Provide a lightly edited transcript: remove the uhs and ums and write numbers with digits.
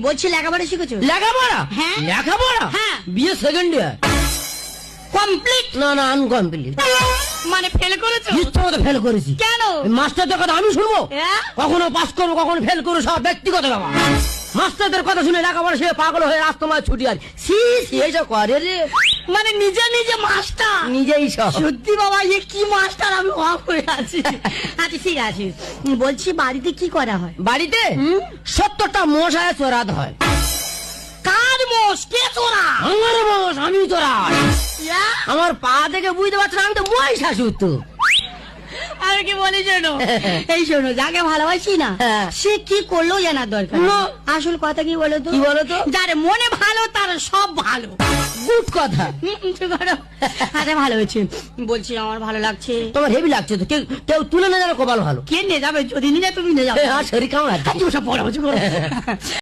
বলছি লেখাপড়া শিখেছো? লেখাপড়া? হ্যাঁ। লেখাপড়া? হ্যাঁ। বিয়ে সেকেন্ড ইয়ার। কমপ্লিট? না না, আনকমপ্লিট। মানে ফেল করেছো? ইচ্ছা মতো ফেল করেছি। কেন? মাস্টারদের কথা আমি শুনবো? হ্যাঁ? কখনো পাস করবো, কখনো ফেল করবো, সব ব্যক্তিগত ব্যাপার। মাস্টারদের কথা শুনে লেখাপড়া সে পাগল হয়ে রাস্তায় ছুটি আর সি এইসব করে রে। মানে নিজে নিজে মাস্টার? নিজেই সব। সত্যি বাবা, এ কি মাস্টার, আমি অবাক হয়ে আছি। আচ্ছা ঠিক আছে, বলছি বাড়িতে কি করা হয়? বাড়িতে 70টা মশায় চোরাত হয়। কার মোষ? কে চোরা? আমার মোষ, আমি চোরাই। ইয়া? আমার পা দেখে বুঝতে পারছো না আমি তো মহিষাসুর তো। আর কি বলি শোনো, এই শোনো, যাকে ভালোবাসি না হ্যাঁ। সে কি করলেও জানার দরকার না। নেই। আসল কথা কি বলো তো? কি বলো তো? যার মনে ভালো তার সব ভালো। গুড কথা। ঠিক করো। আরে ভালো হয়েছে। বলছি আমার ভালো লাগছে। তোমার হেভি লাগছে তো, কেউ কেউ তুলে না যাবে কপাল ভালো। কে নিয়ে যাবে? যদি নিয়ে যায় তুমি নিয়ে যাবে। আর শরীর কেমন আছে? সব বড় কিছু করো।